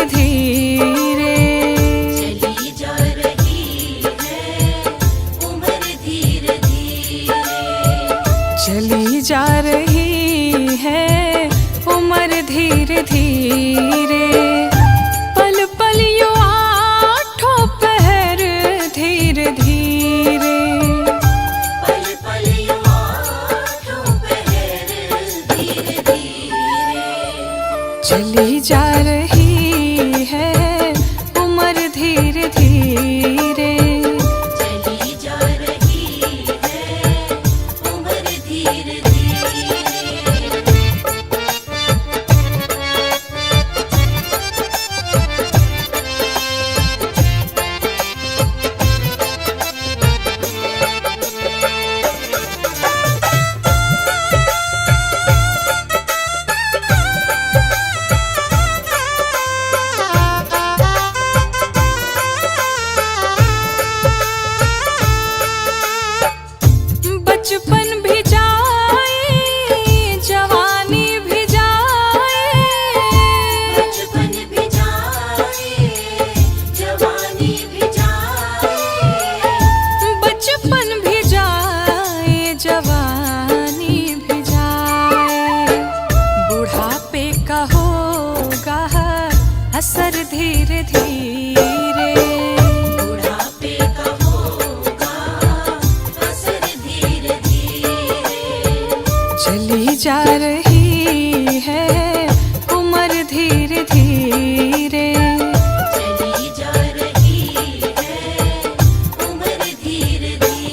धीरे। चली जा रही है उम्र धीरे धीरे। चली जा रही है उम्र धीरे धीरे। पल पल यूं आठों पहर धीरे धीरे। पल पल यूं आठों पहर धीरे धीरे। चली जा रही है उम्र धीरे धीरे। चली जा रही है उम्र धीरे धीरे। बचपन भी जाए जवानी भी जाए। बचपन भी जाए जवानी भी जाए। बचपन भी जाए जवानी भी जाए। बुढ़ापे का होगा असर धीरे धीरे। बुढ़ापे का होगा असर धीरे धीरे। चली जा रही है उम्र धीरे धीरे। चली जा रही है उम्र धीरे धीरे।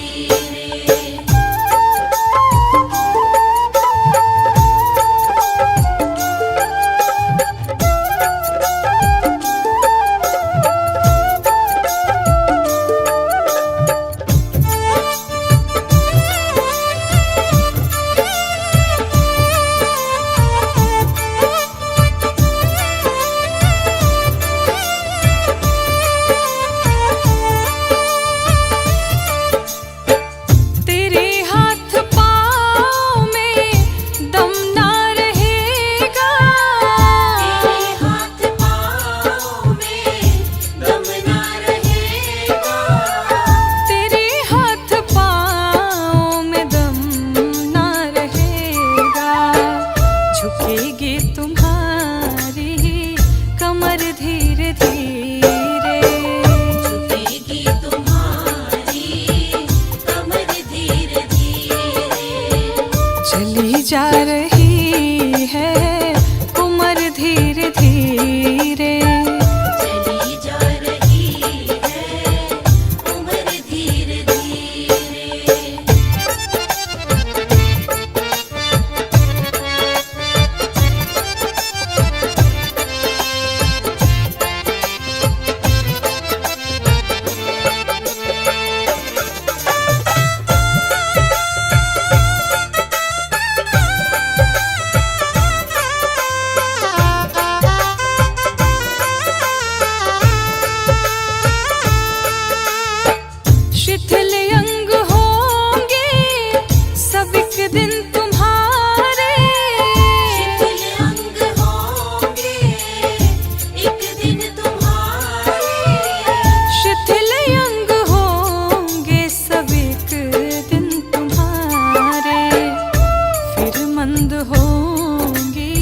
तेरे हाथ पाँव में दम ना रहेगा। तेरे हाथ पाँव में दम ना रहेगा। तेरे हाथ पाँव में दम ना रहेगा। झुकेगी तुम्हारी कमर धीरे धीरे। झुकेगी तुम्हारी कमर धीरे धीरे। चली जा रही है उम्र धीरे धीरे। चली जा रही है उम्र धीरे धीरे। शिथिल अंग होंगे सब एक दिन तुम्हारे। शिथिल अंग होंगे एक दिन तुम्हारे। शिथिल अंग होंगे सब एक दिन तुम्हारे। फिर मंद होंगी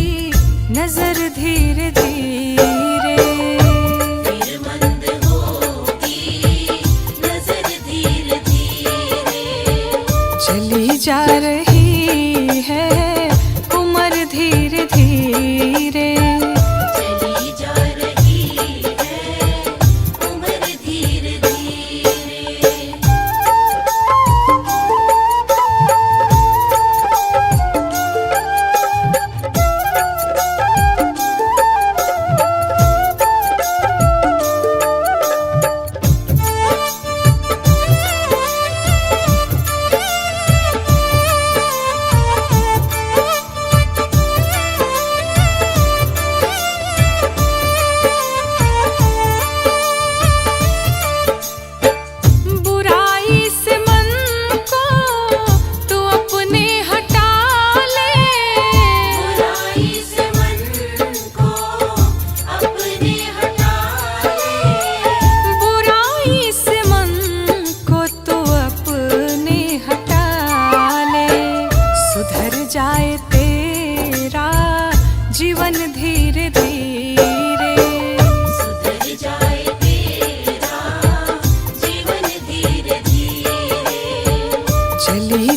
नजर धीरे धीरे। फिर मंद होगी नजर धीरे धीरे। चली जा रही है उम्र धीरे धीरे। चली जा रही है उम्र धीरे धीरे।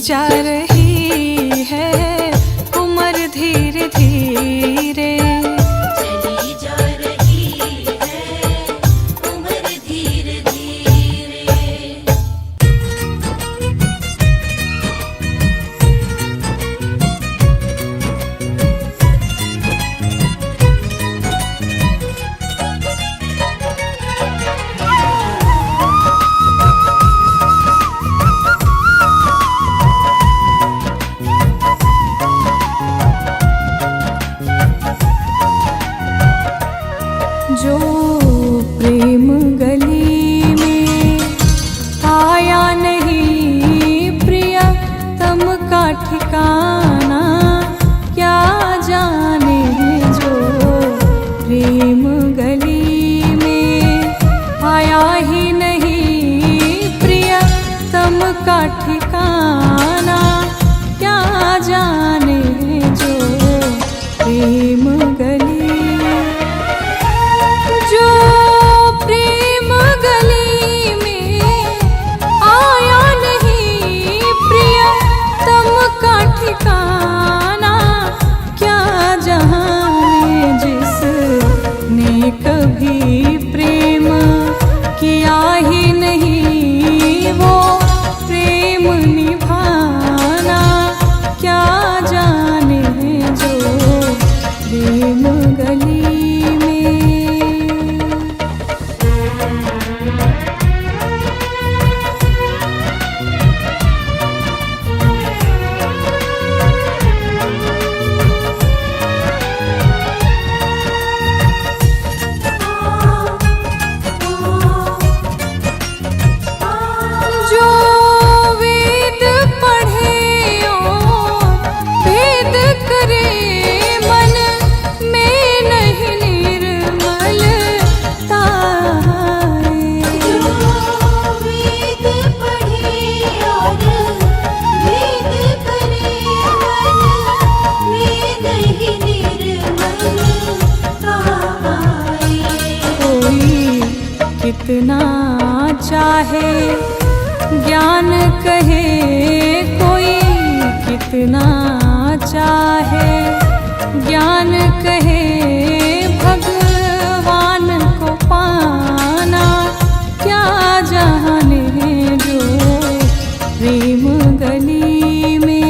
जा रही है उम्र धीरे धीरे। चली जा रही है उम्र धीरे धीरे। जो प्रेम गली में आया नहीं प्रिय तम का ठिकाना, क्या जाने जो प्रेम गली में आया ही नहीं प्रिय तम का ठिकाना, क्या जाने जो प्रेम गली। जो प्रेम गली में आया नहीं प्रिय तम का ठिकाना, क्या जाने जिसने कभी प्रेम किया ही नहीं वो प्रेम निभाना, क्या जाने जो प्रेम गली में। जो वेद पढ़े और भेद करे मन में नहीं निर्मलता है। जो वेद पढ़े और भेद करे मन में नहीं निर्मलता है। कोई कितना चाहे ज्ञान कहे, कोई कितना चाहे ज्ञान कहे, भगवान को पाना, क्या जाने जो प्रेम गली में।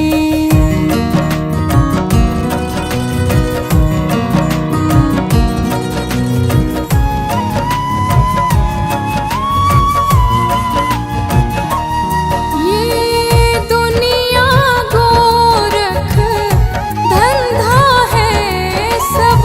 ये दुनिया गोरख धंधा है सब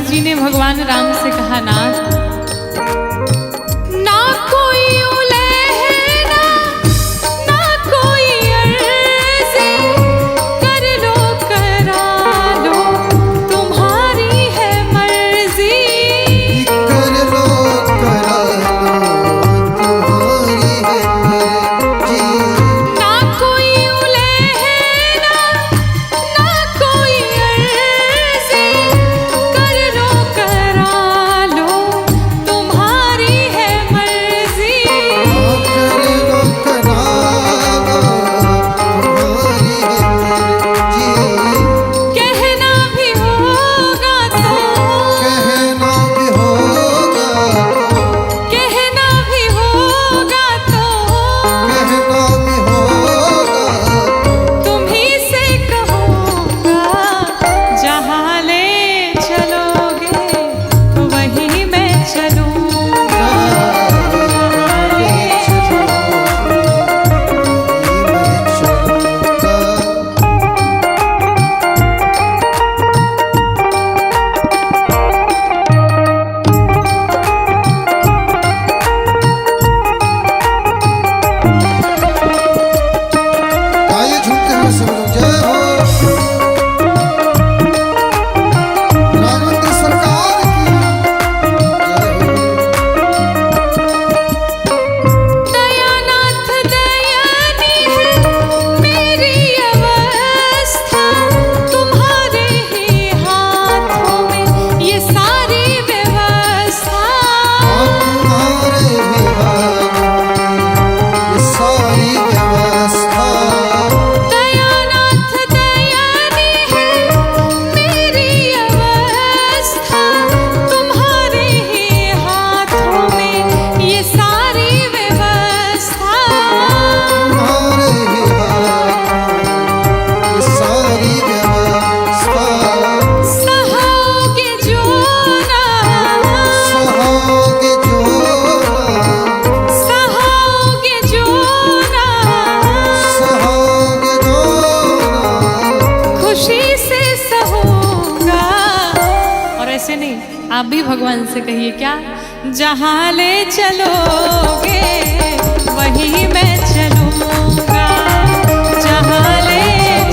जी ने भगवान राम से कहा, नाथ ना कोई उलहना ना कोई अर्ज़ी, कर लो करा लो तुम्हारी है मर्जी। कर लो करा लो तुम्हारी है मर्जी। ना कोई उलहना ना कोई अर्ज़ी, कर लो करा लो तुम्हारी है मर्जी। कर लो करा लो तुम्हारी है मर्जी। कहना भी होगा तो कहना भी होगा, कहना भी होगा तो कहना भी होगा, तुम्ही से कहूँगा। जहाँ ले चलोगे वहीं मैं चलूँगा। आइए झूमते हुए सब लोग जय हो। राघवेंद्र सरकार की जय हो। दयानाथ दयानी है मेरी अवस्था, तुम्हारे ही हाथों में ये सारी व्यवस्था। तुम्हारे ही हाथ ये सारी व्यवस्था। दयानाथ दयानी है मेरी अवस्था, तुम्हारे ही हाथों में ये सारी व्यवस्था। तुम्हारे ही हाथ ये सारी व्यवस्था। सहाओगे जो ना, सहाओगे जो ना, सहाओगे जो ना, सहाओगे जो ना। खुशी से सहूँगा। और ऐसे नहीं, आप भी भगवान से कहिए क्या, जहाँ ले चलोगे वहीं मैं चलूँगा। जहाँ ले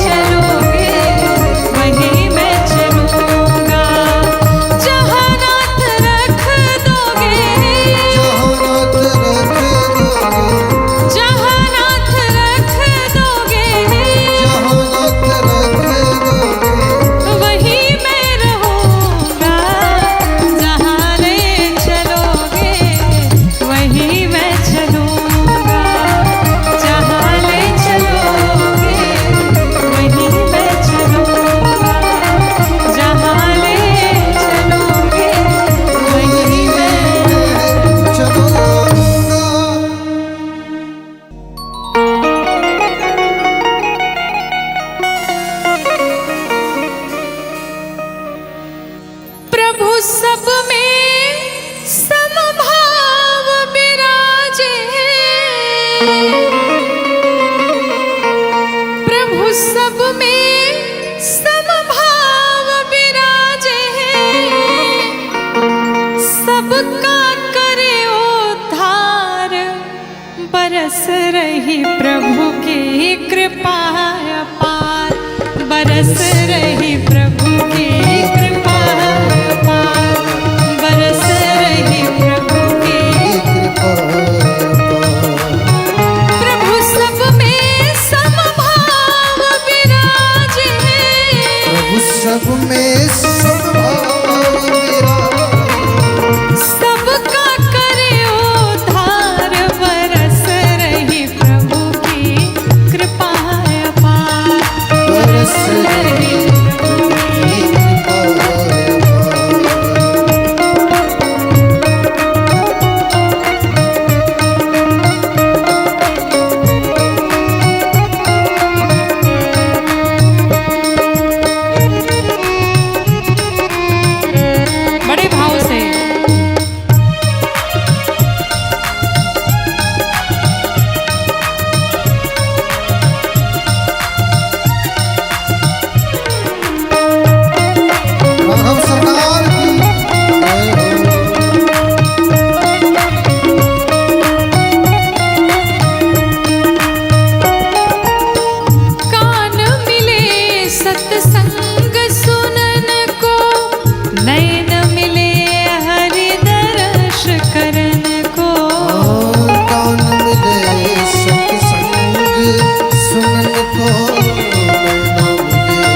चलोगे वहीं मैं चलूँगा। जहाँ नाथ रख दोगे, जहाँ नाथ रख दोगे, जहाँ नाथ रख दोगे, जहाँ नाथ रख दोगे, वहीं मैं रहूँगा। जहाँ ले चलोगे वहीं मैं चलूँगा। जहाँ ले चलोगे वहीं मैं चलूँगा। जहाँ ले चलोगे वहीं मैं चलूँगा। प्रभु सब में समभाव विराजे। प्रभु सब में समभाव विराजे। सबका करे उद्धार, बरस रही प्रभु की कृपा अपार। बरस रही प्रभु की कृपा अपार। बरस रही प्रभु की। कृपा प्रभु सब में समभाव विराजे। प्रभु सब में समभाव विराजे। सबका करे उद्धार, बरस रही प्रभु की कृपा अपार। बरस रही प्रभु नैन मिले हरि दर्श करन को। कान मिले सत्संग सुनन को, नैना मिले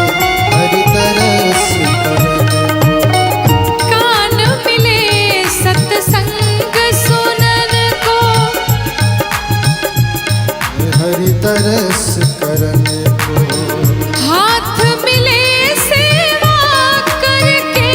हरि तरस करन को। कान मिले सत्संग सुनन को। हरि तरस करन को। हाथ मिले सेवा करके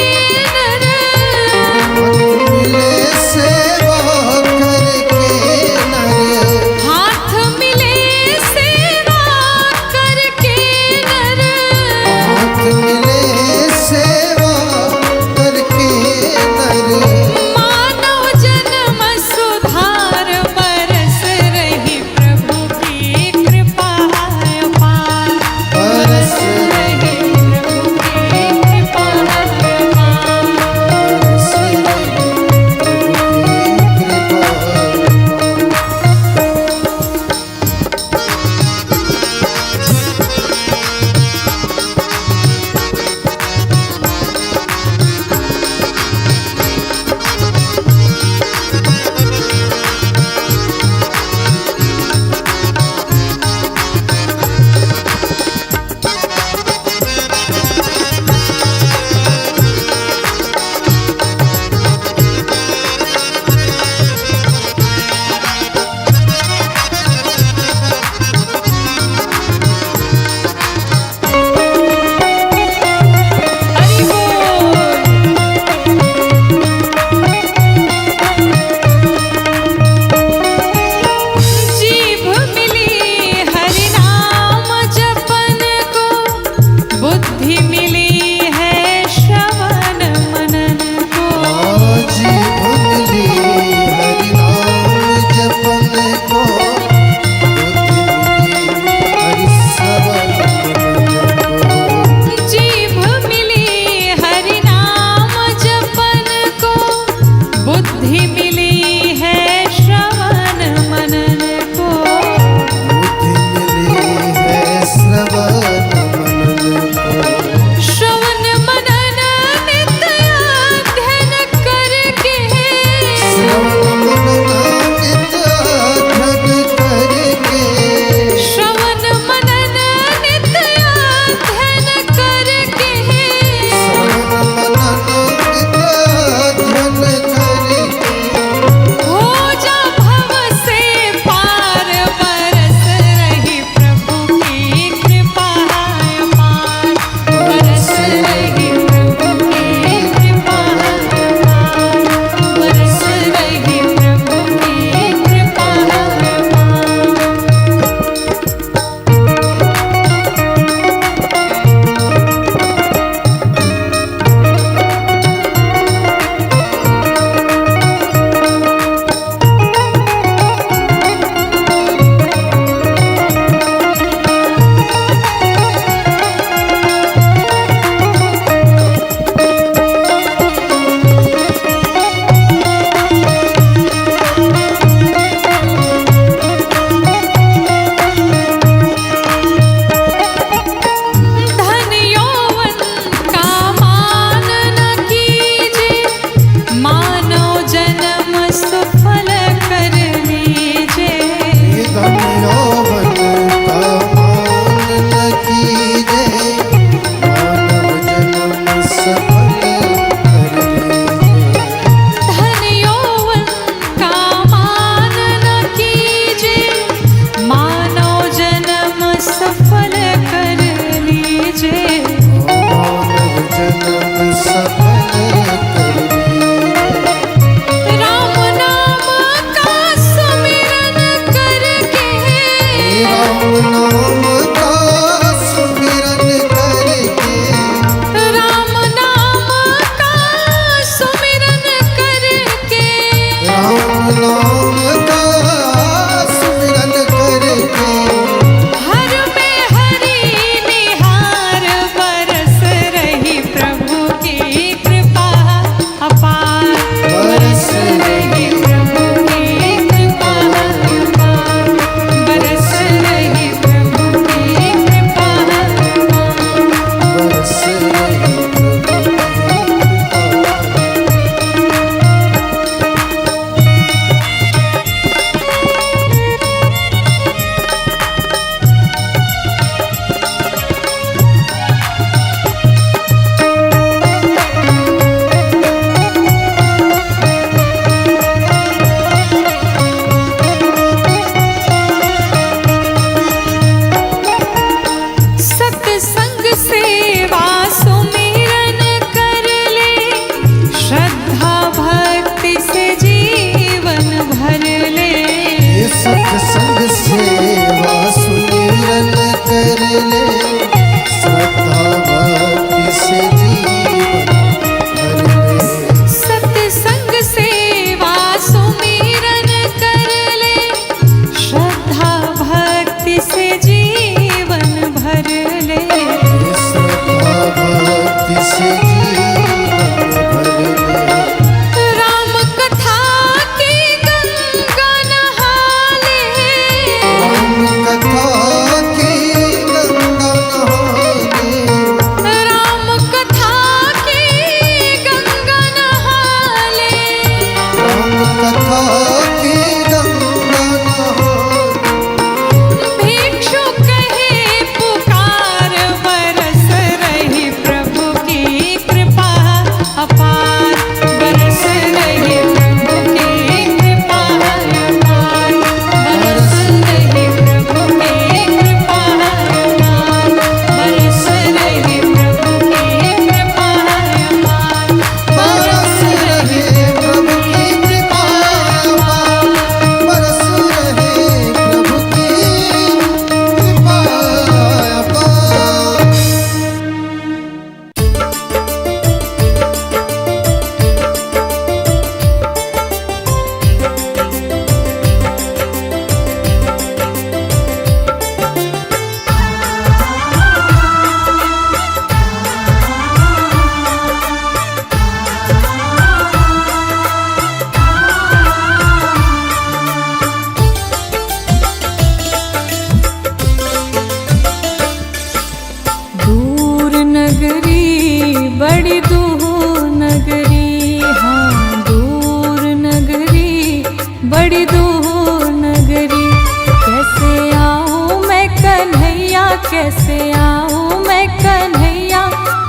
कैसे आऊं मैं कन्हैया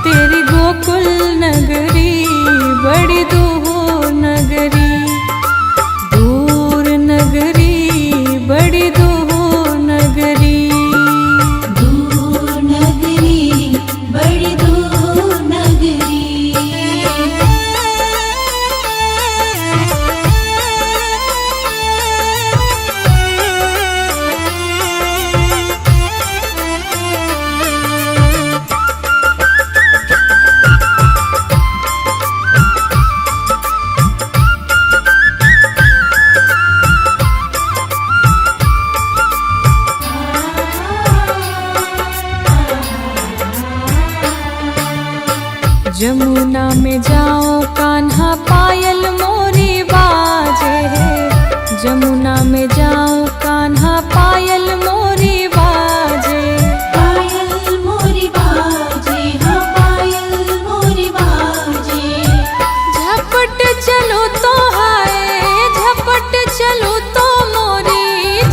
तेरी गोकुल नगरी, बड़ी दूर नगरी, दूर नगरी, बड़ी दूर नगरी। दूर नगरी, बड़ी दूर नगरी। जमुना में जाओ कान्हा पायल मोरी बाजे है, जमुना में जाओ कान्हा पायल मोरी बाजे। पायल मोरी बाजे, हाँ पायल मोरी बाजे। झपट चलो तो हाय, झपट चलो तो मोरी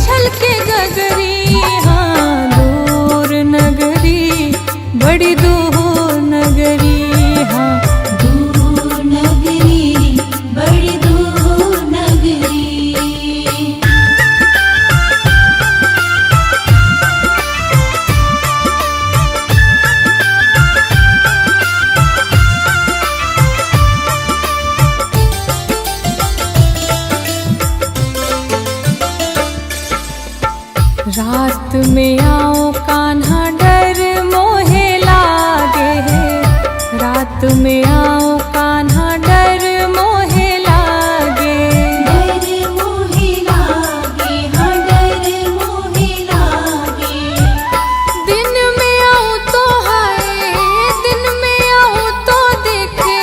छलके गगरी। हाँ दूर नगरी, बड़ी दूर नगरी। हाँ दूर नगरी, बड़ी दूर नगरी। रात में आओ कान्हा डर मोहे लागे है, रात में आओ कान्हा डर मोहे लागे। डर मोहे लागे, हाँ डर मोहे लागे। दिन में आऊं तो हाय, दिन में आऊं तो देखे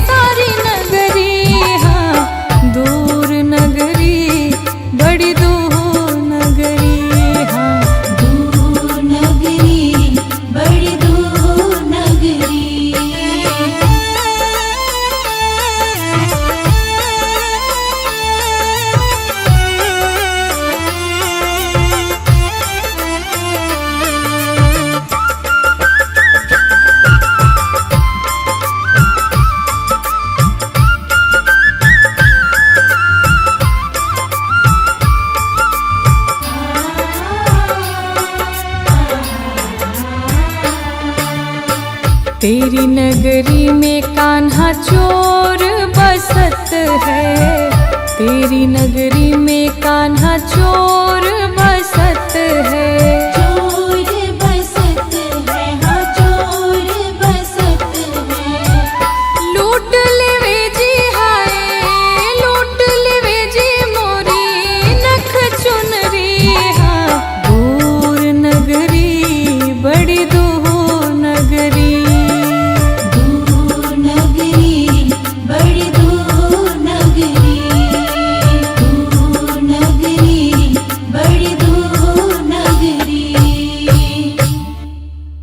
सारी नगरी। हाँ दूर नगरी, बड़ी दूर नगरी। हाँ दूर नगरी, बड़ी दूर नगरी। तेरी नगरी में कान्हा चोर बसत है, तेरी नगरी में कान्हा चोर